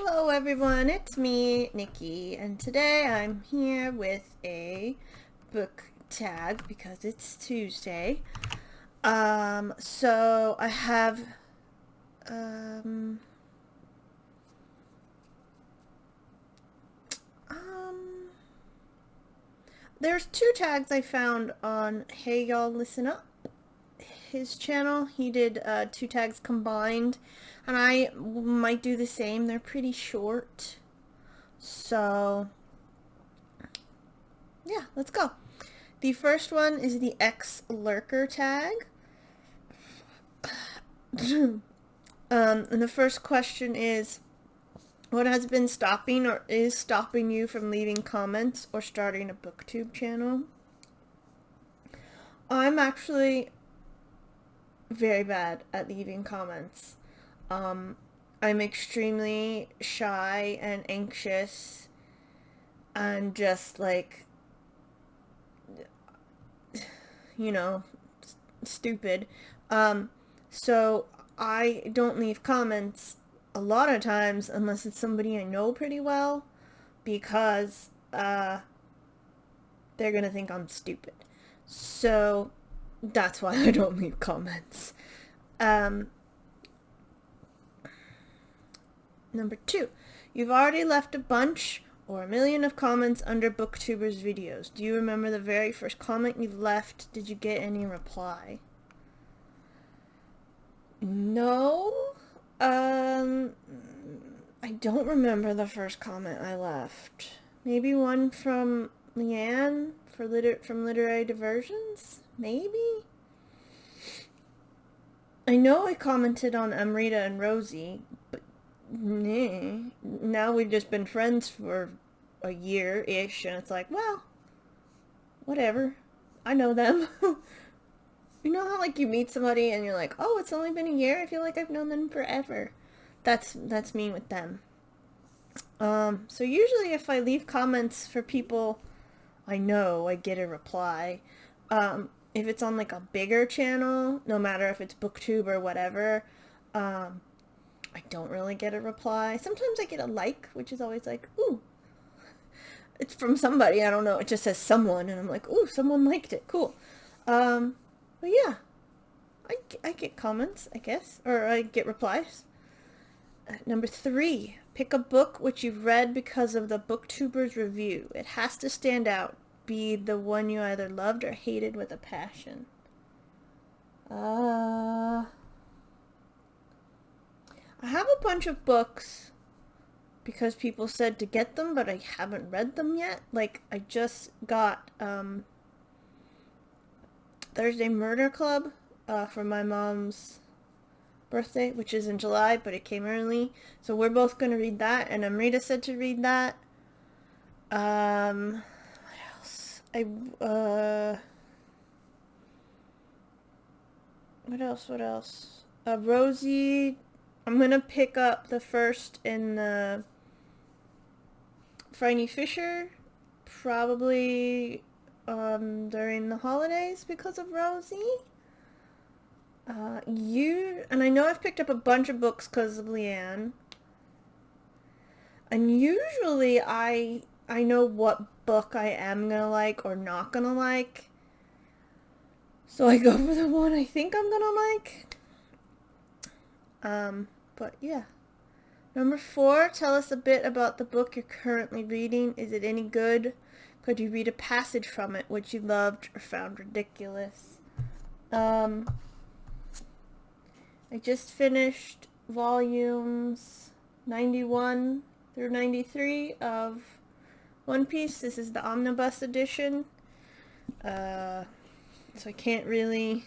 Hello everyone, it's me, Nikki, and today I'm here with a book tag because it's Tuesday. So I have, um, there's two tags I found on Hey Y'all Listen Up, his channel. He did two tags combined, and I might do the same. They're pretty short, so yeah, let's go. The first one is the ex-lurker tag. And the first question is, what has been stopping or is stopping you from leaving comments or starting a booktube channel? I'm actually very bad at leaving comments. I'm extremely shy and anxious and just like, you know, stupid. So I don't leave comments a lot of times unless it's somebody I know pretty well, because they're gonna think I'm stupid. So that's why I don't leave comments. Number 2, you've already left a bunch or a million of comments under booktubers videos. Do you remember the very first comment you left? Did you get any reply? No. I don't remember the first comment I left. Maybe one from Leanne from Literary Diversions? Maybe? I know I commented on Amrita and Rosie, but now we've just been friends for a year-ish, and it's like, well, whatever. I know them. You know how, like, you meet somebody and you're like, oh, it's only been a year? I feel like I've known them forever. That's me with them. So usually if I leave comments for people I know, I get a reply. If it's on, like, a bigger channel, no matter if it's booktube or whatever, I don't really get a reply. Sometimes I get a like, which is always like, ooh. It's from somebody, I don't know. It just says someone, and I'm like, ooh, someone liked it. Cool. But yeah, I get comments, I guess, or I get replies. Number 3, pick a book which you've read because of the booktuber's review. It has to stand out, be the one you either loved or hated with a passion. I have a bunch of books because people said to get them, but I haven't read them yet. Like, I just got Thursday Murder Club for my mom's birthday, which is in July, but it came early. So we're both going to read that, and Amrita said to read that. What else? What else? Rosie, I'm going to pick up the first in the Franny Fisher, probably during the holidays because of Rosie. And I know I've picked up a bunch of books because of Leanne. And usually I know what book I am gonna like or not gonna like. So I go for the one I think I'm gonna like. But yeah. Number 4, tell us a bit about the book you're currently reading. Is it any good? Could you read a passage from it which you loved or found ridiculous? I just finished volumes 91 through 93 of One Piece. This is the omnibus edition. So I can't really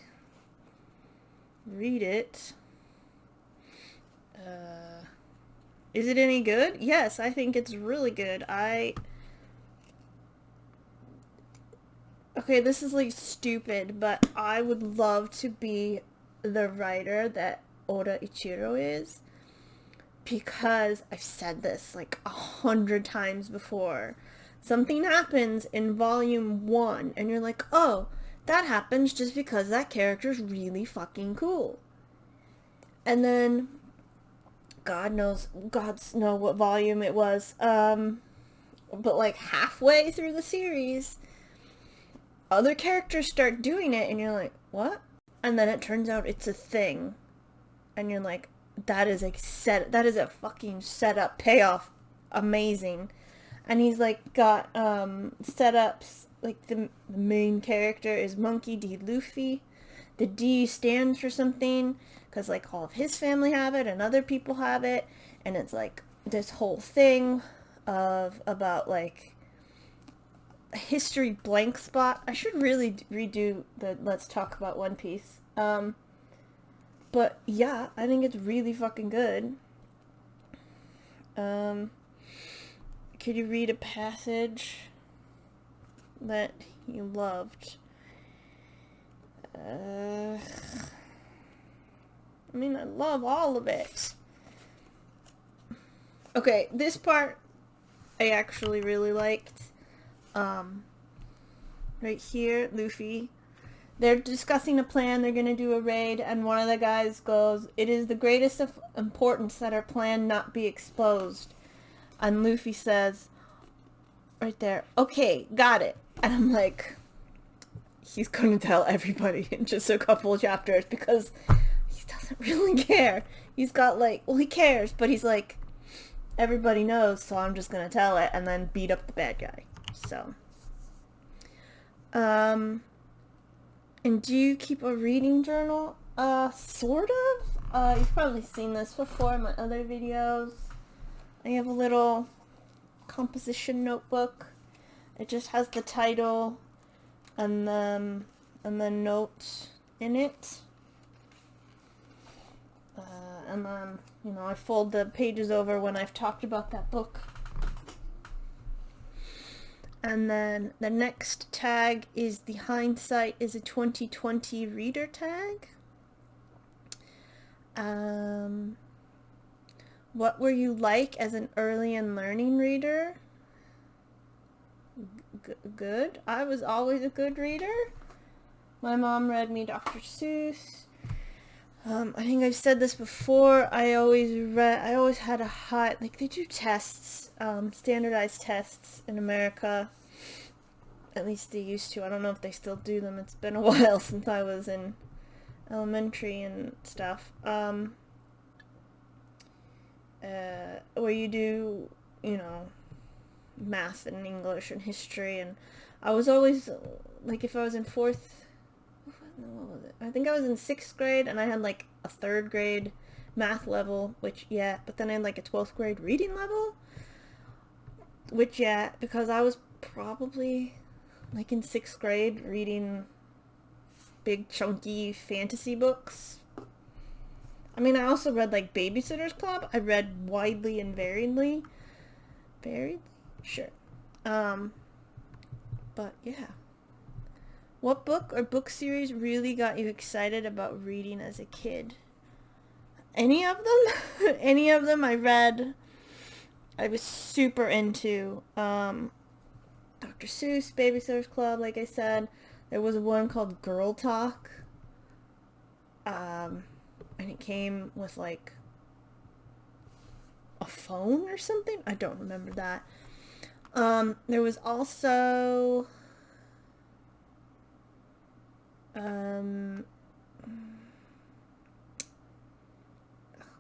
read it. Is it any good? Yes, I think it's really good. Okay, this is like stupid, but I would love to be the writer that Oda Ichiro is, because I've said this like 100 times before. Something happens in volume 1 and you're like, oh, that happens just because that character's really fucking cool. And then God knows what volume it was. But like halfway through the series, other characters start doing it and you're like, what? And then it turns out it's a thing. And you're like, that is a fucking setup, payoff, amazing. And he's like got setups, like the main character is Monkey D. Luffy. The D stands for something, because like all of his family have it and other people have it. And it's like this whole thing about like a history blank spot. I should really redo the Let's Talk About One Piece. But yeah, I think it's really fucking good. Could you read a passage that you loved? I mean, I love all of it. Okay, this part I actually really liked. Right here, Luffy. They're discussing a plan. They're going to do a raid, and one of the guys goes, "It is the greatest of importance that our plan not be exposed." And Luffy says, right there, "Okay, got it." And I'm like, he's going to tell everybody in just a couple of chapters, because he doesn't really care. He's got like, well, he cares, but he's like, everybody knows, so I'm just going to tell it, and then beat up the bad guy. So, and do you keep a reading journal? Sort of. You've probably seen this before in my other videos. I have a little composition notebook. It just has the title and then notes in it. And then, you know, I fold the pages over when I've talked about that book. And then the next tag is the hindsight is a 2020 reader tag. What were you like as an early and learning reader? Good. I was always a good reader. My mom read me Dr. Seuss. I think I've said this before. I always had a high, like they do tests, standardized tests in America. At least they used to. I don't know if they still do them. It's been a while since I was in elementary and stuff. Where you do, you know, math and English and history, and I was always, like, if I was in what was it? I think I was in 6th grade, and I had, like, a 3rd grade math level, which, yeah, but then I had, like, a 12th grade reading level, which, yeah, because I was probably, like, in 6th grade reading big, chunky fantasy books. I mean, I also read, like, Babysitter's Club. I read widely and variedly. Varied? Sure. But, yeah. What book or book series really got you excited about reading as a kid? Any of them? Any of them I read. I was super into. Dr. Seuss, Babysitter's Club, like I said. There was one called Girl Talk. And it came with, like, a phone or something? I don't remember that. There was also... oh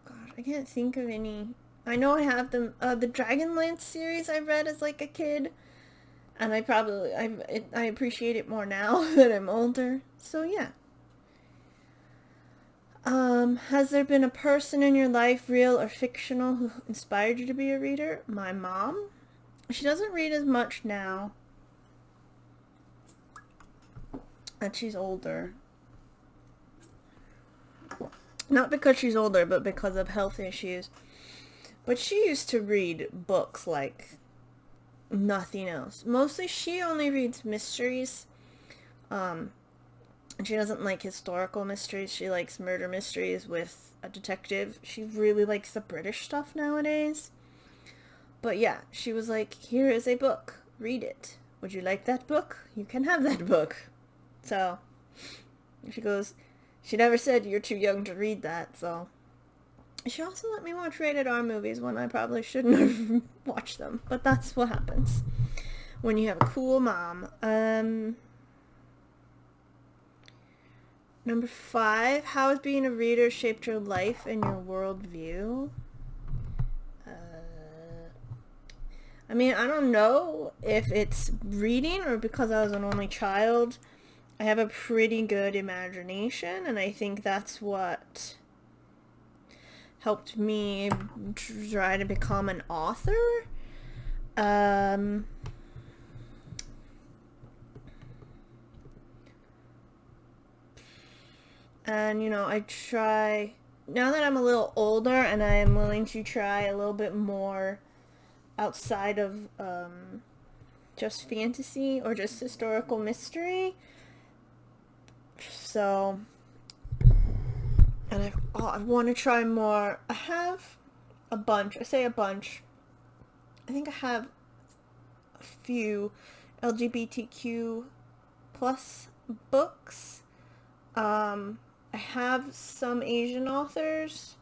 god, I can't think of any. I know I have them. The Dragonlance series I read as like a kid, and I appreciate it more now that I'm older. So yeah. Has there been a person in your life, real or fictional, who inspired you to be a reader? My mom. She doesn't read as much now. And she's older. Not because she's older, but because of health issues. But she used to read books like nothing else. Mostly she only reads mysteries. And she doesn't like historical mysteries. She likes murder mysteries with a detective. She really likes the British stuff nowadays. But yeah, she was like, here is a book. Read it. Would you like that book? You can have that book. So, she goes, she never said you're too young to read that, so She also let me watch rated R movies when I probably shouldn't have watched them. But that's what happens when you have a cool mom. Number 5, how has being a reader shaped your life and your worldview? I mean, I don't know if it's reading or because I was an only child. I have a pretty good imagination, and I think that's what helped me try to become an author. And, you know, I try, now that I'm a little older and I am willing to try a little bit more outside of just fantasy or just historical mystery. So, and I want to try more. I have a bunch. I say a bunch. I think I have a few LGBTQ plus books. I have some Asian authors.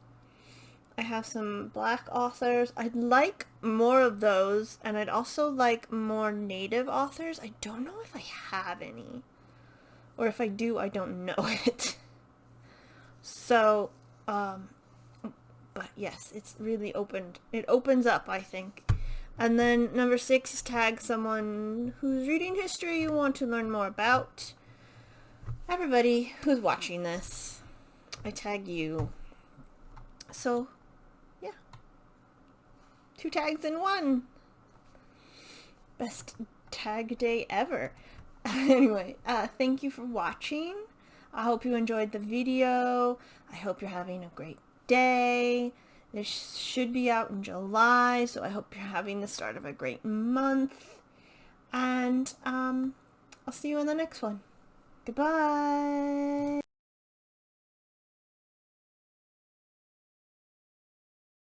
I have some black authors. I'd like more of those, and I'd also like more native authors. I don't know if I have any. Or if I do, I don't know it. So, but yes, it's really opened. It opens up, I think. And then number 6 is tag someone whose reading history you want to learn more about. Everybody who's watching this, I tag you. So, yeah. 2 tags in 1. Best tag day ever. Anyway, thank you for watching. I hope you enjoyed the video. I hope you're having a great day. This should be out in July, so I hope you're having the start of a great month. And I'll see you in the next one. Goodbye.